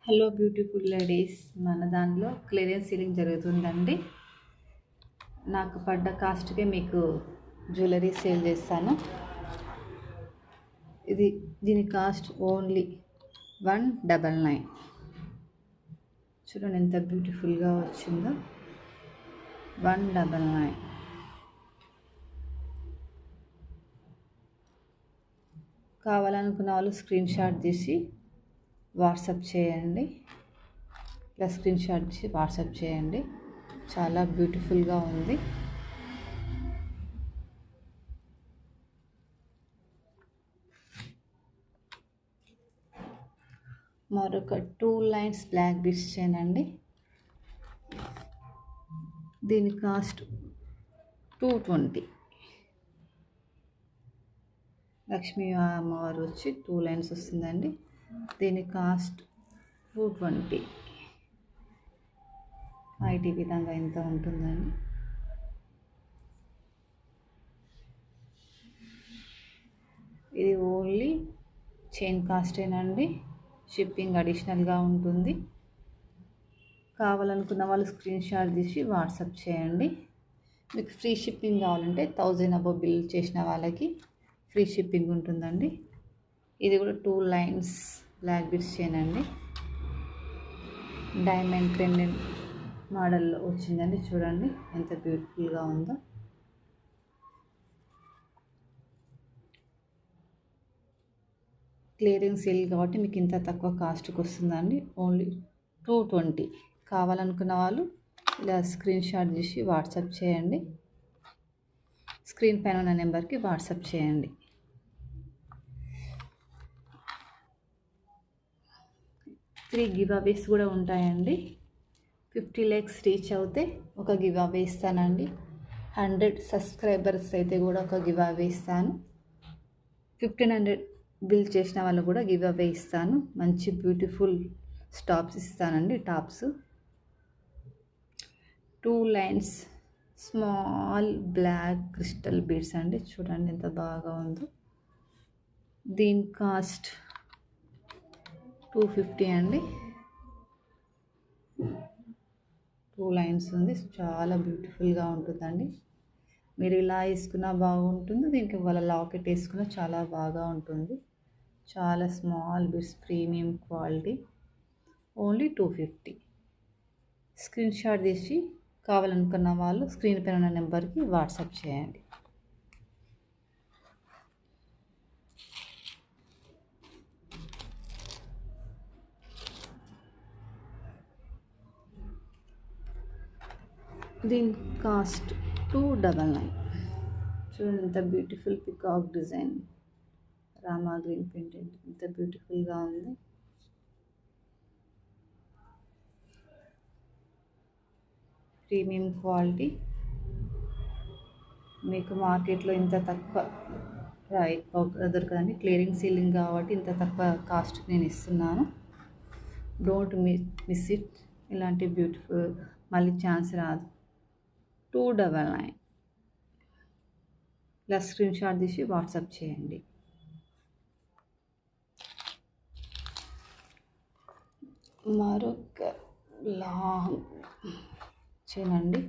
Hello beautiful ladies, మన దానిలో clearance ceiling జరుగుతుందండి. నాకు పడ్డ కాస్ట్కే మీకు జ్యువెలరీ సేల్ చేస్తాను. దీని కాస్ట్ ఓన్లీ 199. చూడండి ఎంత బ్యూటిఫుల్గా వచ్చిందో. 199. కావాలనుకున్న వాళ్ళు స్క్రీన్ షాట్ తీసి వాట్సాప్ చేయండి. ఇలా స్క్రీన్ షాట్ తీసి వాట్సాప్ చేయండి. చాలా బ్యూటిఫుల్గా ఉంది. మరొక 2 లైన్స్ బ్లాక్ బీడ్స్ చేయనండి. దీని కాస్ట్ 220. లక్ష్మీ అమ్మవారు వచ్చి 2 లైన్స్ వస్తుందండి. దీని కాస్ట్ 220. ఐటీ విధంగా ఎంత ఉంటుందండి. ఇది ఓన్లీ చైన్ కాస్టేనండి. షిప్పింగ్ అడిషనల్గా ఉంటుంది. కావాలనుకున్న వాళ్ళు స్క్రీన్ షాట్ తీసి వాట్సాప్ చేయండి. మీకు ఫ్రీ షిప్పింగ్ కావాలంటే 1000 అబోవ్ బిల్ చేసిన వాళ్ళకి ఫ్రీ షిప్పింగ్ ఉంటుందండి. ఇది కూడా 2 లైన్స్ బ్లాక్ బీడ్స్ చేయనండి. డైమండ్ పెండెంట్ మోడల్లో వచ్చిందండి. చూడండి ఎంత బ్యూటిఫుల్గా ఉందో. క్లియరింగ్ సేల్ కాబట్టి మీకు ఇంత తక్కువ కాస్ట్కి వస్తుందండి. ఓన్లీ 220. కావాలనుకున్న వాళ్ళు ఇలా స్క్రీన్ షాట్ తీసి వాట్సాప్ చేయండి. స్క్రీన్ పైన ఉన్న నెంబర్కి వాట్సాప్ చేయండి. త్రీ గివ్ అవేస్ కూడా ఉంటాయండి. 50 lakhs రీచ్ అవుతే ఒక గివ్ అవే ఇస్తానండి. 100 సబ్స్క్రైబర్స్ అయితే కూడా ఒక గివ్ అవే ఇస్తాను. 1500 బిల్ చేసిన వాళ్ళు కూడా గివ్ అవే ఇస్తాను. మంచి బ్యూటిఫుల్ టాప్స్ ఇస్తానండి. Tops 2 lines small black crystal beads అండి. చూడండి ఎంత బాగా ఉందో. దీని కాస్ట్ 250 అండి. 2 లైన్స్ ఉంది. చాలా బ్యూటిఫుల్గా ఉంటుందండి. మీరు ఇలా వేసుకున్నా బాగుంటుంది. దీనికి వాళ్ళ లాకెట్ వేసుకున్నా చాలా బాగా ఉంటుంది. చాలా small beads, premium quality. Only 250. Screen shot తీసి కావాలనుకున్న వాళ్ళు స్క్రీన్ పైన ఉన్న నెంబర్కి వాట్సాప్ చేయండి. దీని కాస్ట్ 299. చూడండి ఎంత beautiful peacock design, Rama green painted ఎంత బ్యూటిఫుల్గా ఉంది. Premium quality. మీకు మార్కెట్లో ఇంత తక్కువ దొరకదండి. క్లియరింగ్ సీలింగ్ కాబట్టి ఇంత తక్కువ కాస్ట్ నేను ఇస్తున్నాను. Don't miss it. ఇలాంటి బ్యూటిఫుల్ మళ్ళీ ఛాన్స్ రాదు. 299. ఇలా స్క్రీన్ షాట్ తీసి వాట్సాప్ చేయండి. మరొక లాంగ్ చేయండి.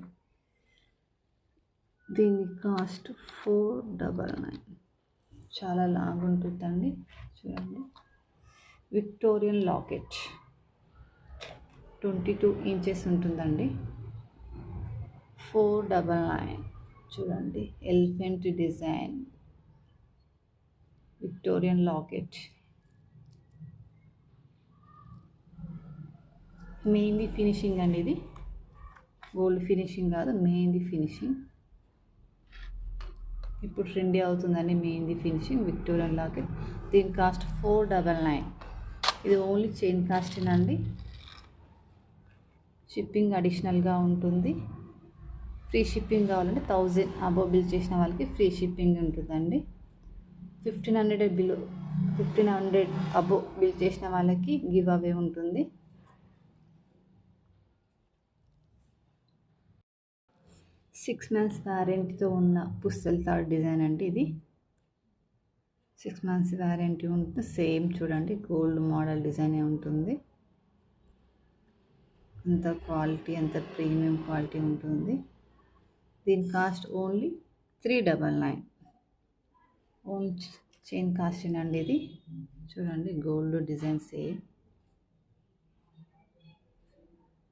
దీని కాస్ట్ 499. చాలా లాంగ్ ఉంటుందండి. చూడండి విక్టోరియన్ లాకెట్ 22 ఇంచెస్ ఉంటుందండి. 499. చూడండి elephant design Victorian locket. Mehndi finishing అండి. ఇది గోల్డ్ ఫినిషింగ్ కాదు, మెహందీ ఫినిషింగ్. ఇప్పుడు ట్రెండీ అవుతుందండి మెహందీ ఫినిషింగ్ విక్టోరియన్ లాకెట్. దీని కాస్ట్ 499. ఇది ఓన్లీ చైన్ కాస్టేనండి. షిప్పింగ్ అడిషనల్గా ఉంటుంది. ఫ్రీ షిప్పింగ్ కావాలంటే 1000 అబోవ్ బిల్ చేసిన వాళ్ళకి ఫ్రీ షిప్పింగ్ ఉంటుందండి. 1500 అబోవ్ బిల్ చేసిన వాళ్ళకి గివ్ అవే ఉంటుంది. 6 months వారంటీతో ఉన్న పుస్తల్ తాడు డిజైన్ అండి. ఇది 6 months వారంటీ ఉంటుంది. సేమ్ చూడండి గోల్డ్ మోడల్ డిజైనే ఉంటుంది. అంత క్వాలిటీ, అంత ప్రీమియం క్వాలిటీ ఉంటుంది. దీని cost only 399. Own chain cost అండి ఇది. చూడండి గోల్డ్ డిజైన్స్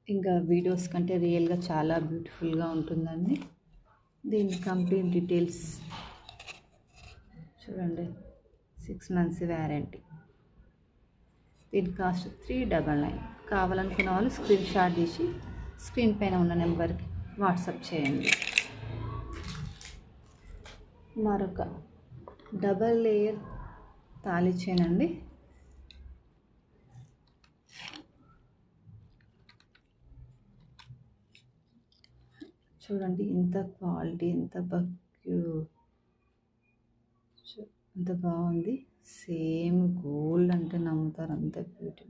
ఇంకా వీడియోస్ కంటే రియల్గా చాలా బ్యూటిఫుల్గా ఉంటుందండి. దీని కంప్లీట్ డీటెయిల్స్ చూడండి. 6 months వ్యారంటీ. దీని కాస్ట్ 399. కావాలనుకున్న వాళ్ళు స్క్రీన్ షాట్ తీసి స్క్రీన్ పైన ఉన్న నెంబర్కి వాట్సాప్ చేయండి. మరొక డబల్ లేయర్ తాళి చైన్ అండి. చూడండి ఎంత క్వాలిటీ, ఎంత బాగుంది. సేమ్ గోల్డ్ అంటే నమ్ముతారు, అంత బ్యూటీ.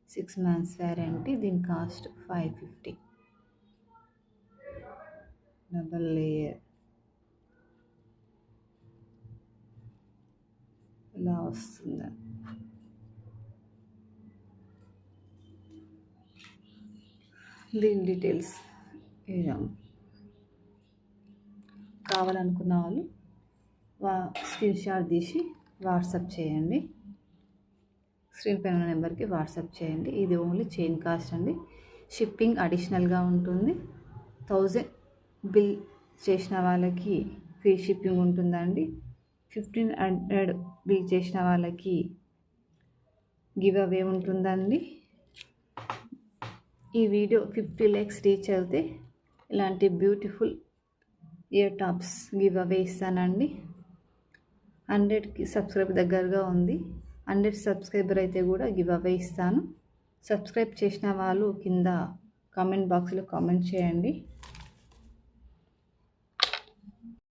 6 months warranty. దీని కాస్ట్ 550. డబల్ లేయర్ ఇలా వస్తుంది. దీని డీటెయిల్స్ ఇలా కావాలనుకున్న వాళ్ళు స్క్రీన్ షాట్ తీసి వాట్సాప్ చేయండి. స్క్రీన్ పైన ఉన్న నెంబర్కి వాట్సాప్ చేయండి. ఇది ఓన్లీ చైన్ కాస్ట్ అండి. షిప్పింగ్ అడిషనల్గా ఉంటుంది. 1000 బిల్ చేసిన వాళ్ళకి ఫ్రీ షిప్పింగ్ ఉంటుందండి. 1500 బిల్ చేసిన వాళ్ళకి గివ్ అవే ఉంటుందండి. ఈ వీడియో 50 likes రీచ్ అవుతే ఇలాంటి beautiful ear tops give away ఇస్తానండి. 100కి సబ్స్క్రైబ్ దగ్గరగా ఉంది. 100 సబ్స్క్రైబర్ అయితే కూడా గివ్ అవే ఇస్తాను. సబ్స్క్రైబ్ చేసిన వాళ్ళు కింద కామెంట్ బాక్స్లో కామెంట్ చేయండి.